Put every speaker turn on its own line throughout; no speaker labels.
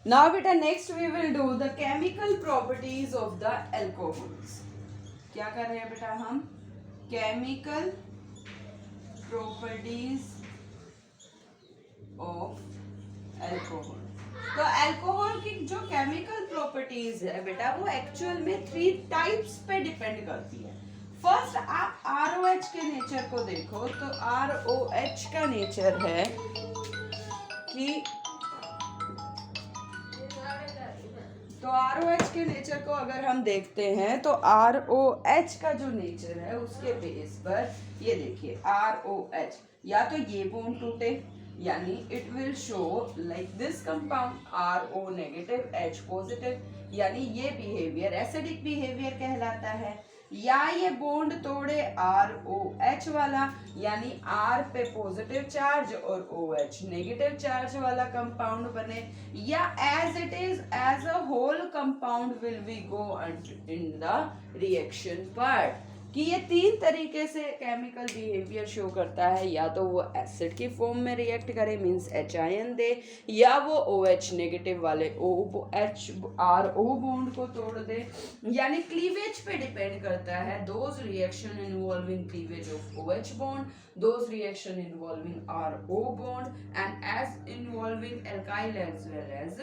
Now beta next we will do the chemical properties of the alcohols. क्या कर रहे हैं बेटा हम? Chemical properties of alcohol. तो अल्कोहल की जो केमिकल प्रॉपर्टीज है बेटा वो एक्चुअल में 3 टाइप्स पे डिपेंड करती है. फर्स्ट आप ROH के नेचर को देखो तो ROH का नेचर है कि तो ROH के नेचर को अगर हम देखते हैं तो ROH का जो नेचर है उसके बेस पर ये देखिए ROH या तो ये बॉन्ड टूटे यानी it will show like this compound RO negative H positive यानी ये बिहेवियर एसिडिक बिहेवियर कहलाता है, या ये बॉन्ड तोड़े ROH वाला यानी R पे पॉजिटिव चार्ज और OH नेगेटिव चार्ज वाला कंपाउंड बने, या as it is as a whole compound will we go in the reaction part. कि ये 3 तरीके से केमिकल बिहेवियर शो करता है, या तो वो एसिड की फॉर्म में रिएक्ट करे मींस H आयन दे, या वो OH नेगेटिव वाले OH RO बॉन्ड को तोड़ दे, यानी क्लीवेज पे डिपेंड करता है. Those reaction involving cleavage of OH bond, those reaction involving RO bond and as involving alkyl as well as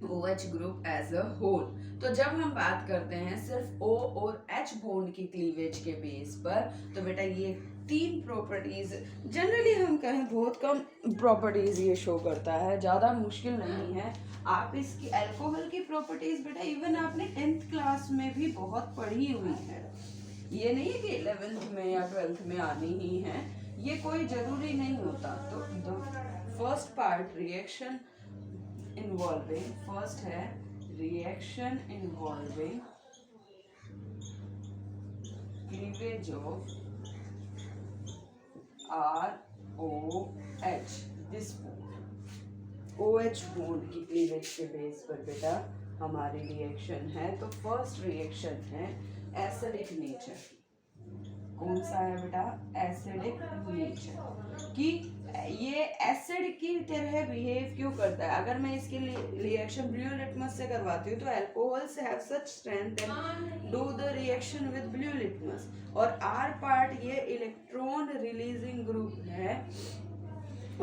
OH group as a whole. तो जब हम बात करते हैं सिर्फ O और H बॉन्ड की क्लीवेज के बेस पर तो बेटा ये 3 प्रॉपर्टीज जनरली हम कहें बहुत कम प्रॉपर्टीज ये शो करता है, ज़्यादा मुश्किल नहीं है. आप इसकी अल्कोहल की प्रॉपर्टीज बेटा इवन आपने 10th क्लास में भी बहुत पढ़ी हुई है. ये नहीं है कि 11th में या 12th में आनी ही है, ये कोई जरूरी नहीं होता. तो first part reaction involving, first है reaction involving cleavage of ROH. This OH bond की क्लीवेज के बेस पर बेटा हमारी रिएक्शन है. तो फर्स्ट रिएक्शन है एसिडिक नेचर. कौन सा है बेटा? Acidic nature. कि ये एसिड की तरह बिहेव क्यों करता है? अगर मैं इसके रिएक्शन ब्लू लिटमस से करवाती हूँ तो alcohols have such strength and do the reaction with blue litmus. और R पार्ट ये इलेक्ट्रॉन रिलीजिंग ग्रुप है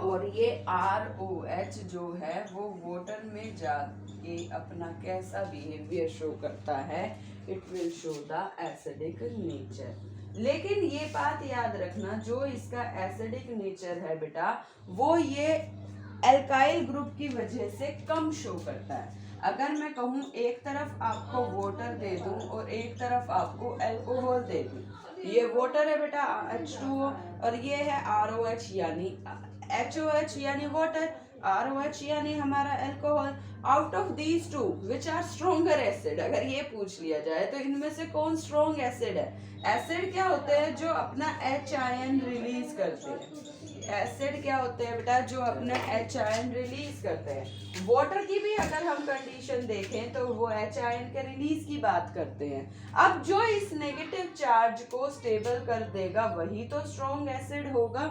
और ये ROH जो है वो वाटर में जाके अपना कैसा बिहेवियर शो करता है, it will show the acidic nature. लेकिन ये बात याद रखना जो इसका एसिडिक नेचर है बेटा वो ये एल्काइल ग्रुप की वजह से कम शो करता है. अगर मैं कहूँ एक तरफ आपको वाटर दे दूं और एक तरफ आपको अल्कोहल दे दूं, ये वाटर है बेटा H2O और ये है ROH यानी HOH यानी वाटर, ROH यानी हमारा alcohol. Out of these two which are stronger acid, अगर ये पूछ लिया जाए तो इनमें से कौन स्ट्रोंग एसिड है? एसिड क्या होते हैं? जो अपना H आयन रिलीज करते हैं. एसिड क्या होते हैं बेटा? जो अपना H आयन रिलीज करते हैं. वाटर की भी अगर हम कंडीशन देखें तो वो H आयन के रिलीज की बात करते हैं. अब जो इस नेगेटिव चार्ज को स्टेबल कर देगा वही तो स्ट्रोंग एसिड होगा.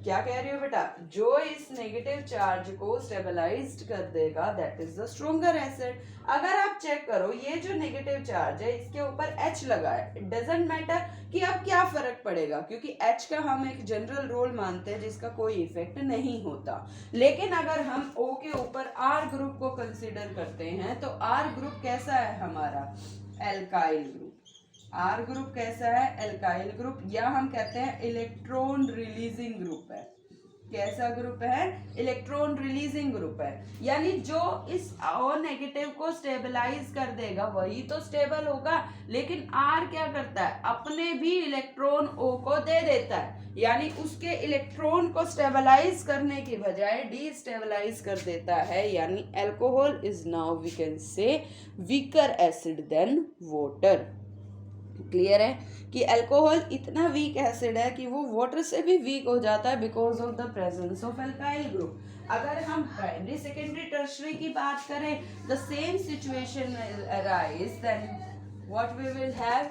क्या कह रही हो बेटा? जो इस नेगेटिव चार्ज को स्टेबलाइज्ड कर देगा that is the stronger acid. अगर आप चेक करो ये जो नेगेटिव चार्ज है इसके ऊपर H लगा है, इट डजंट मैटर कि अब क्या फर्क पड़ेगा क्योंकि H का हम एक जनरल रोल मानते हैं जिसका कोई इफेक्ट नहीं होता. लेकिन अगर हम O के ऊपर R ग्रुप को कंसिडर करते हैं तो R ग्रुप कैसा है हमारा? Alkyl group. R ग्रुप कैसा है? एल्काइल ग्रुप, या हम कहते हैं इलेक्ट्रॉन रिलीजिंग ग्रुप है. कैसा ग्रुप है? इलेक्ट्रॉन रिलीजिंग ग्रुप है. यानी जो इस O नेगेटिव को स्टेबलाइज कर देगा वही तो स्टेबल होगा. लेकिन R क्या करता है? अपने भी इलेक्ट्रॉन O को दे देता है, यानी उसके इलेक्ट्रॉन को स्टेबलाइज करने की बजाय डीस्टेबलाइज कर देता है. यानी alcohol is now we can say weaker acid than water. Clear है कि अल्कोहल इतना वीक एसिड है कि वो वाटर से भी वीक हो जाता है because of the presence of alkyl group. अगर हम प्राइमरी सेकेंडरी टर्शरी की बात करें the same situation arise then what we will have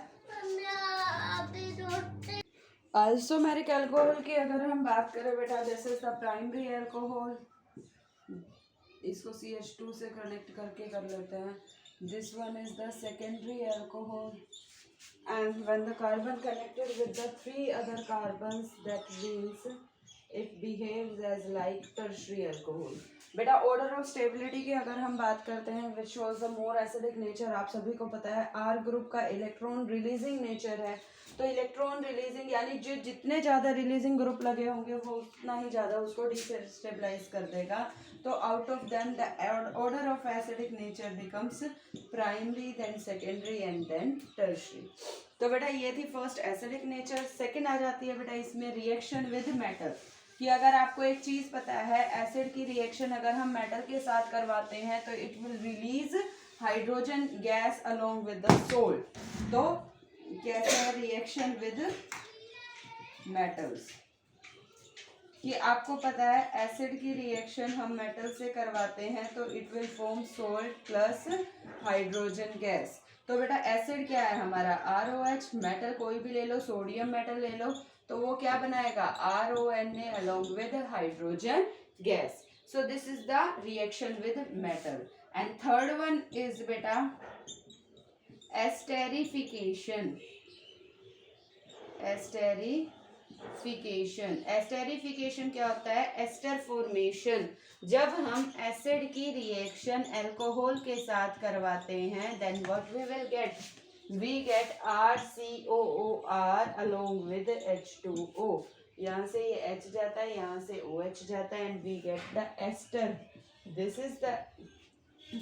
isomeric alcohol की. अगर हम बात करें बेटा this is the primary alcohol, इसको CH2 से कनेक्ट करके कर लेते हैं. This one is the secondary alcohol. And when the carbon connected with the three other carbons, that means it behaves as like tertiary alcohol. बेटा order of stability की अगर हम बात करते हैं which shows the more acidic nature, आप सभी को पता है आर ग्रुप का इलेक्ट्रॉन रिलीजिंग नेचर है. तो इलेक्ट्रॉन रिलीजिंग यानी जो जितने ज़्यादा रिलीजिंग ग्रुप लगे होंगे वो उतना ही ज़्यादा उसको डिस्टेबलाइज कर देगा. तो out of them the order of acidic nature becomes primary, then secondary and then tertiary. तो बेटा ये थी फर्स्ट एसिडिक नेचर. सेकेंड आ जाती है बेटा इसमें रिएक्शन विद मेटल, कि अगर आपको एक चीज़ पता है एसिड की रिएक्शन अगर हम मेटल के साथ करवाते हैं तो it will release hydrogen gas along with the salt. तो कैसे है रिएक्शन विद मेटल्स, कि आपको पता है एसिड की रिएक्शन हम मेटल से करवाते हैं तो it will form salt plus hydrogen gas. तो बेटा एसिड क्या है हमारा ROH, मेटल कोई भी ले लो, सोडियम मेटल ले लो, तो वो क्या बनाएगा RONA along with hydrogen gas. So this is the reaction with metal. And third one is बेटा एस्टेरिफिकेशन. एस्टेरिफिकेशन क्या होता है? Ester formation. जब हम एसिड की रिएक्शन अल्कोहल के साथ करवाते हैं then what we will get, we get RCOOR along with H2O. यहाँ से ये H जाता है, यहाँ से OH जाता है and we get the ester. This is the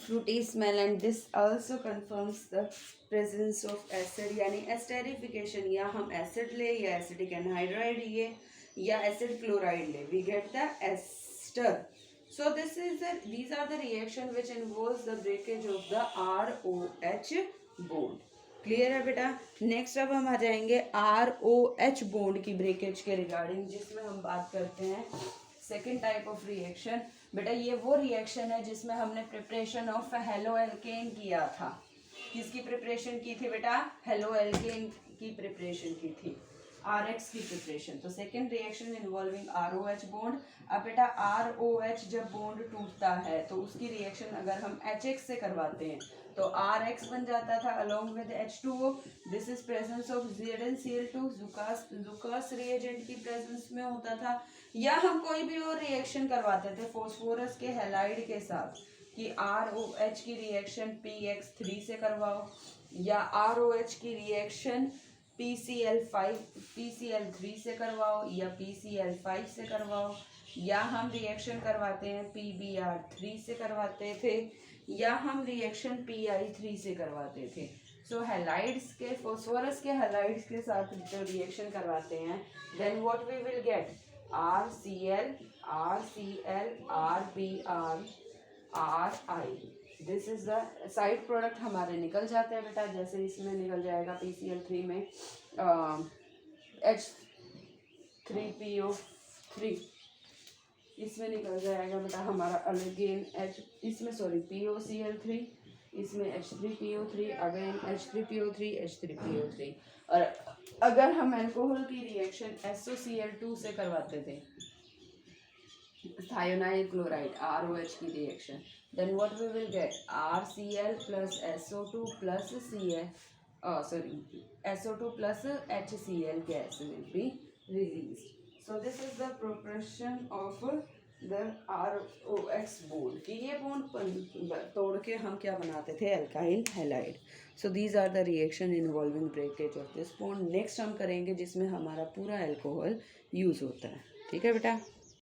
fruity smell and this also confirms the presence of acid. यानी esterification, या हम acid ले या एसिडिक एनहाइड्राइड ये या एसिड क्लोराइड ले, we get the ester. So these are the reaction which involves the breakage of the ROH bond. Clear है बेटा. नेक्स्ट अब हम आ जाएंगे ROH बॉन्ड की ब्रेकेज के रिगार्डिंग, जिसमें हम बात करते हैं सेकेंड टाइप ऑफ रिएक्शन. बेटा ये वो रिएक्शन है जिसमें हमने प्रिपरेशन ऑफ हेलो एल्केन किया था. किसकी प्रिपरेशन की थी बेटा? हेलो एल्केन की प्रिपरेशन की थी, RX की प्रिपरेशन. तो second reaction involving ROH bond. अब बेटा ROH जब बॉन्ड टूटता है तो उसकी रिएक्शन अगर हम HX से करवाते हैं तो RX बन जाता था along with H2O. This is presence of ZnCl2. Lucas reagent की प्रेजेंस में होता था. या हम कोई भी और रिएक्शन करवाते थे फॉस्फोरस के हैलाइड के साथ, कि ROH की रिएक्शन PX3 से करवाओ, या ROH की रिएक्शन PCl3 से करवाओ, या PCl5 से करवाओ, या हम रिएक्शन करवाते हैं PBr3 से करवाते थे, या हम रिएक्शन PI3 से करवाते थे. सो हैलाइड्स के फॉस्फोरस के हैलाइड्स के साथ जो रिएक्शन करवाते हैं then what we will get RCl, RCl, RBr, RI. This is the side product हमारे निकल जाते हैं बेटा. जैसे इसमें निकल जाएगा PCl3 में H3PO3, इसमें निकल जाएगा बेटा हमारा अगेन इसमें POCl3, इसमें H3PO3, अगेन H3PO3, H3PO3. और अगर हम अल्कोहल की रिएक्शन SOCl2 से करवाते थे, थायोनाइल क्लोराइड ROH की reaction, then what we will get RCl plus SO2 plus SO2 plus HCl gas will be released. So this is the proportion of the ROX bond. कि ये bond तोड़ के हम क्या बनाते थे? Alkyl halide. So these are the reaction involving breakage of this bond. Next हम करेंगे जिसमें हमारा पूरा अल्कोहल यूज़ होता है. ठीक है बेटा.